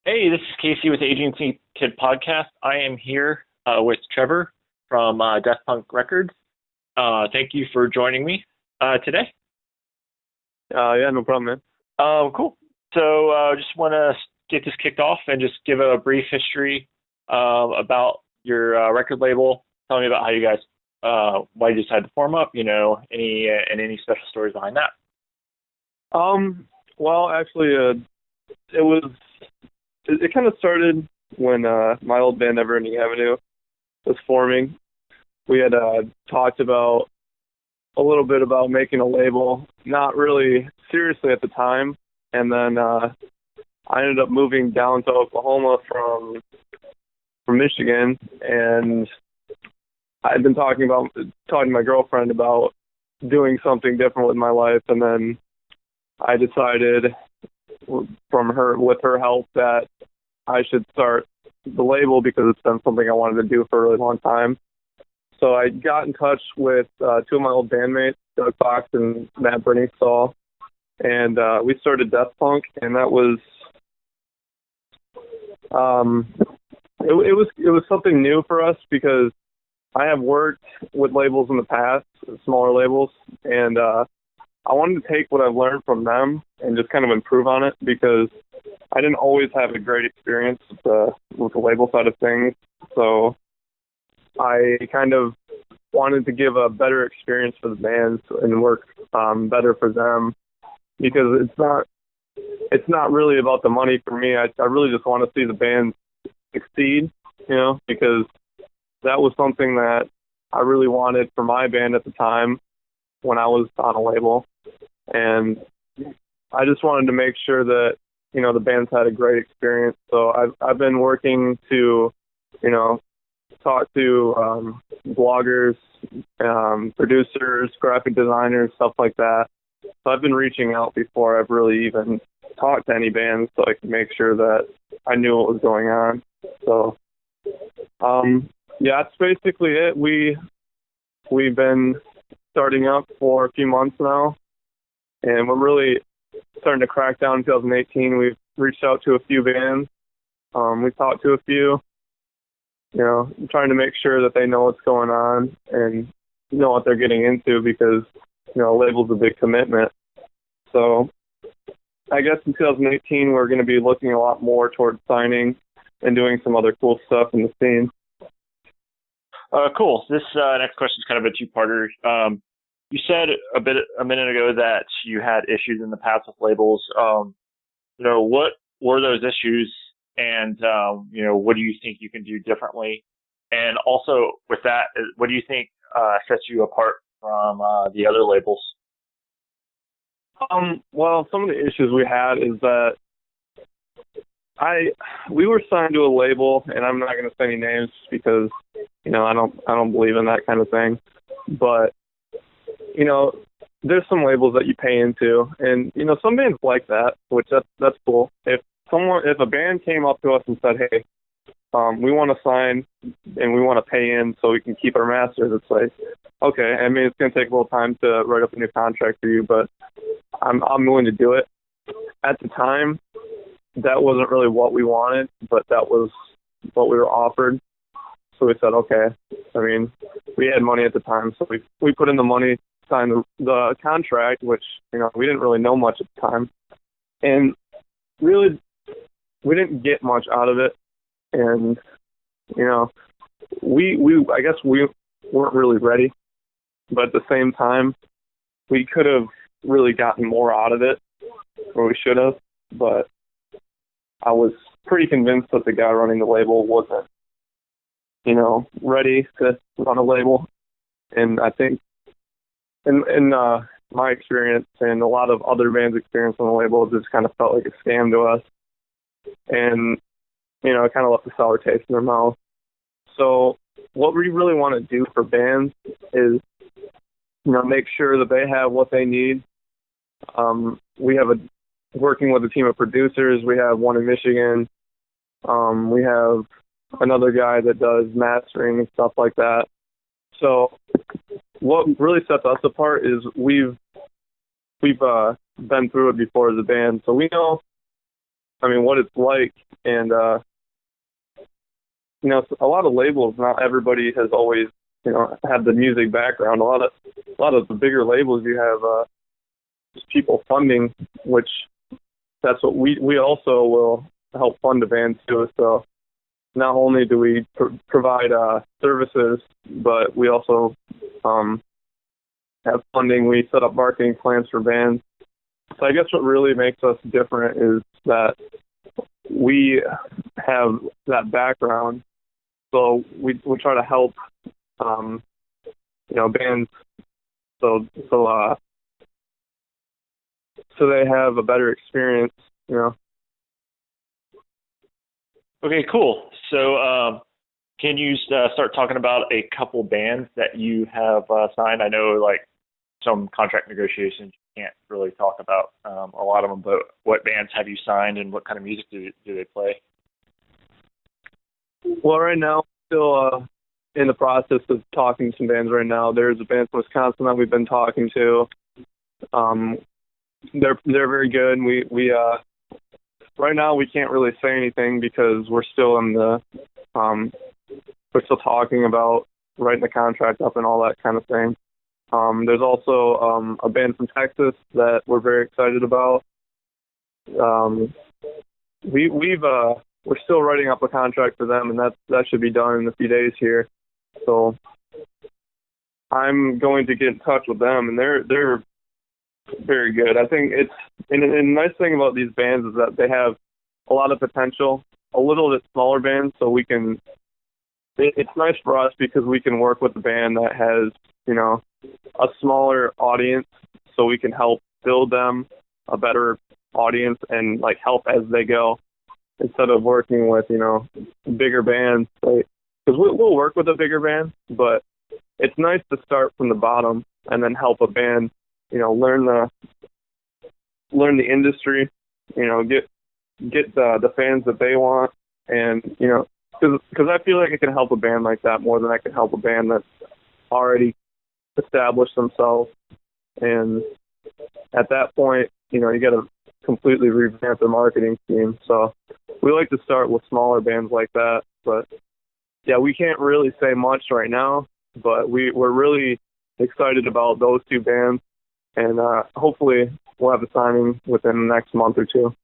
Hey, this is Casey with the Agency Kid Podcast. I am here with Trevor from Death Punk Records. Thank you for joining me today. Yeah, no problem, man. Cool. So just want to get this kicked off and just give a brief history about your record label. Tell me about how you guys, why you decided to form up, any special stories behind that. Well, actually, it was it kind of started when my old band, Never Ending Avenue, was forming. We had talked about a little bit about making a label, not really seriously at the time, and then I ended up moving down to Oklahoma from Michigan, and I had been talking to my girlfriend about doing something different with my life, and then I decided with her help, that I should start the label because it's been something I wanted to do for a really long time. So I got in touch with two of my old bandmates, Doug Fox and Matt Berningstall, and we started Death Punk, and that was it was something new for us because I have worked with labels in the past, smaller labels, and I wanted to take what I've learned from them and just kind of improve on it because I didn't always have a great experience with the label side of things. So I kind of wanted to give a better experience for the bands and work better for them because it's not really about the money for me. I really just want to see the band succeed, because that was something that I really wanted for my band at the time when I was on a label. And I just wanted to make sure that, the bands had a great experience. So I've been working to, talk to bloggers, producers, graphic designers, stuff like that. So I've been reaching out before I've really even talked to any bands so I could make sure that I knew what was going on. So, yeah, that's basically it. We've been starting up for a few months now, and we're really starting to crack down in 2018. We've reached out to a few bands. We've talked to a few, trying to make sure that they know what's going on and know what they're getting into because, a label's a big commitment. So I guess in 2018, we're going to be looking a lot more towards signing and doing some other cool stuff in the scene. Cool. This next question is kind of a two-parter. You said a minute ago that you had issues in the past with labels. What were those issues, and what do you think you can do differently? And also, with that, what do you think sets you apart from the other labels? Well, some of the issues we had is that we were signed to a label, and I'm not going to say any names because I don't believe in that kind of thing. But there's some labels that you pay into, and some bands like that, which that's cool. If a band came up to us and said, "Hey, we want to sign and we want to pay in so we can keep our masters," it's like, okay. I mean, it's going to take a little time to write up a new contract for you, but I'm willing to do it. At the time, that wasn't really what we wanted, but that was what we were offered. So we said, okay. I mean, we had money at the time, so we put in the money, signed the contract, which we didn't really know much at the time, and really we didn't get much out of it. And we I guess we weren't really ready, but at the same time, we could have really gotten more out of it, or we should have. But I was pretty convinced that the guy running the label wasn't, ready to run a label. And I think in my experience and a lot of other bands' experience on the label, it just kind of felt like a scam to us. And, it kind of left a sour taste in their mouth. So what we really want to do for bands is, make sure that they have what they need. We have working with a team of producers. We have one in Michigan. We have another guy that does mastering and stuff like that. So what really sets us apart is we've been through it before as a band, so we know what it's like. And, a lot of labels, not everybody has always, had the music background. A lot of the bigger labels, you have just people funding, which that's what we also will help fund the bands too. So not only do we provide services, but we also have funding. We set up marketing plans for bands. So I guess what really makes us different is that we have that background. So we try to help, bands so they have a better experience. Okay, cool. So, can you start talking about a couple bands that you have signed? I know, like, some contract negotiations you can't really talk about a lot of them, but what bands have you signed and what kind of music do they play? Well, right now, still in the process of talking to some bands right now. There's a band from Wisconsin that we've been talking to. They're very good. We right now we can't really say anything because we're still we're still talking about writing the contract up and all that kind of thing. There's also a band from Texas that we're very excited about. We're still writing up a contract for them, and that should be done in a few days here. So I'm going to get in touch with them, and they're very good. I think and the nice thing about these bands is that they have a lot of potential. A little bit smaller bands, so we can. It's nice for us because we can work with a band that has a smaller audience, so we can help build them a better audience and like help as they go, instead of working with bigger bands. Because we'll work with a bigger band, but it's nice to start from the bottom and then help a band learn the industry, get the fans that they want, and because I feel like I can help a band like that more than I can help a band that's already established themselves. And at that point, you got to completely revamp the marketing scheme. So we like to start with smaller bands like that. But yeah, we can't really say much right now, but we're really excited about those two bands, and hopefully we'll have a signing within the next month or two.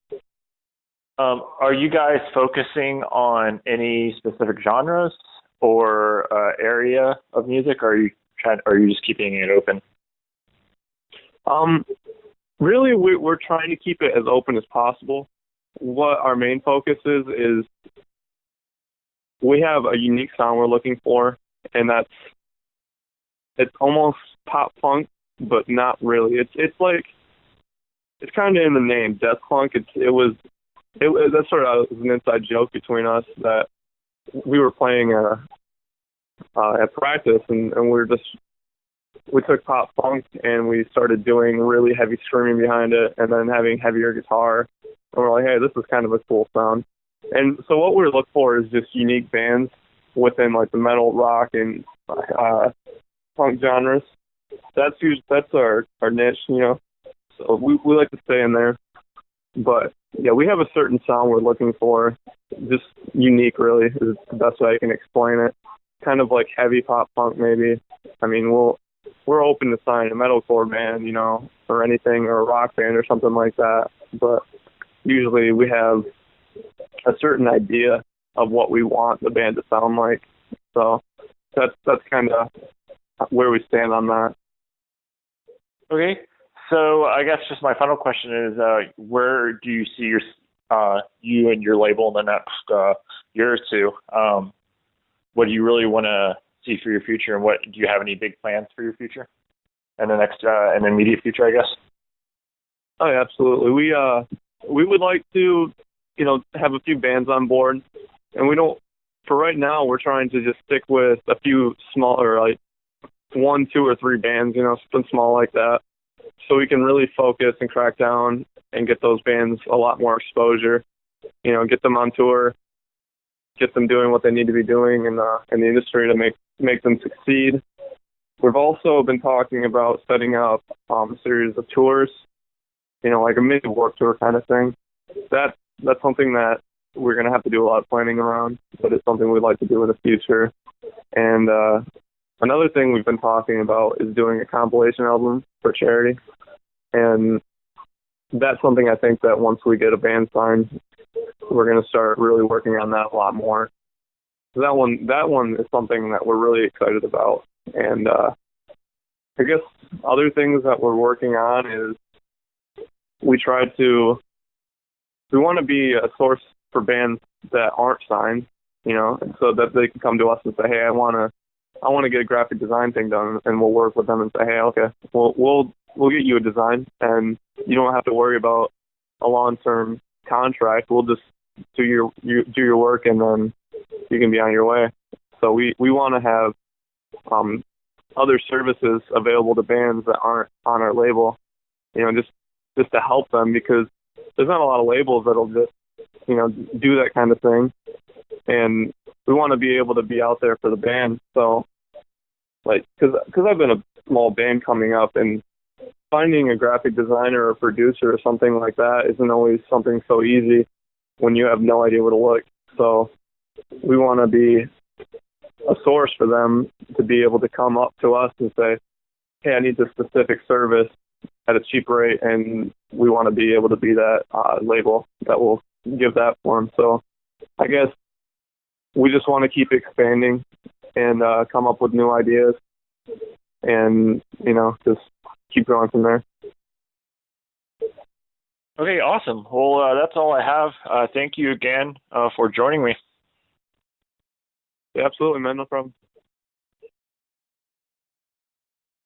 Are you guys focusing on any specific genres or area of music, or are you just keeping it open? Really, we're trying to keep it as open as possible. What our main focus is we have a unique sound we're looking for, and it's almost pop punk, but not really. It's kind of in the name, death punk. That's sort of an inside joke between us that we were playing at practice, and we took pop punk and we started doing really heavy screaming behind it, and then having heavier guitar. And we're like, hey, this is kind of a cool sound. And so what we look for is just unique bands within like the metal, rock, and punk genres. That's our niche, So we like to stay in there. But yeah, we have a certain sound we're looking for. Just unique, really, is the best way I can explain it. Kind of like heavy pop punk, maybe. I mean, we're open to sign a metalcore band, or anything, or a rock band or something like that. But usually we have a certain idea of what we want the band to sound like. So that's kind of where we stand on that. Okay. So I guess just my final question is, where do you see you and your label in the next year or two? What do you really want to see for your future, and what do you have any big plans for your future and the next and immediate future, I guess? Oh, yeah, absolutely. We would like to, have a few bands on board, and for right now, we're trying to just stick with a few smaller, like 1, 2, or 3 bands, something small like that, so we can really focus and crack down and get those bands a lot more exposure, get them on tour, get them doing what they need to be doing in the industry to make them succeed. We've also been talking about setting up a series of tours, like a mini Warped Tour kind of thing. That that's something that we're going to have to do a lot of planning around, but it's something we'd like to do in the future. And another thing we've been talking about is doing a compilation album for charity. And that's something I think that once we get a band signed, we're going to start really working on that a lot more. That one is something that we're really excited about. And I guess other things that we're working on is we want to be a source for bands that aren't signed, so that they can come to us and say, hey, I want to get a graphic design thing done, and we'll work with them and say, hey, okay, we'll get you a design, and you don't have to worry about a long-term contract. We'll just do your work, and then you can be on your way. So we want to have other services available to bands that aren't on our label, just to help them, because there's not a lot of labels that'll just, do that kind of thing. And we want to be able to be out there for the band. So, because I've been a small band coming up, and finding a graphic designer or producer or something like that isn't always something so easy when you have no idea where to look. So we want to be a source for them to be able to come up to us and say, hey, I need this specific service at a cheap rate, and we want to be able to be that label that will give that for them. So I guess we just want to keep expanding and come up with new ideas, and just keep going from there. Okay, awesome. Well, that's all I have. Thank you again for joining me. Yeah, absolutely, man. No problem.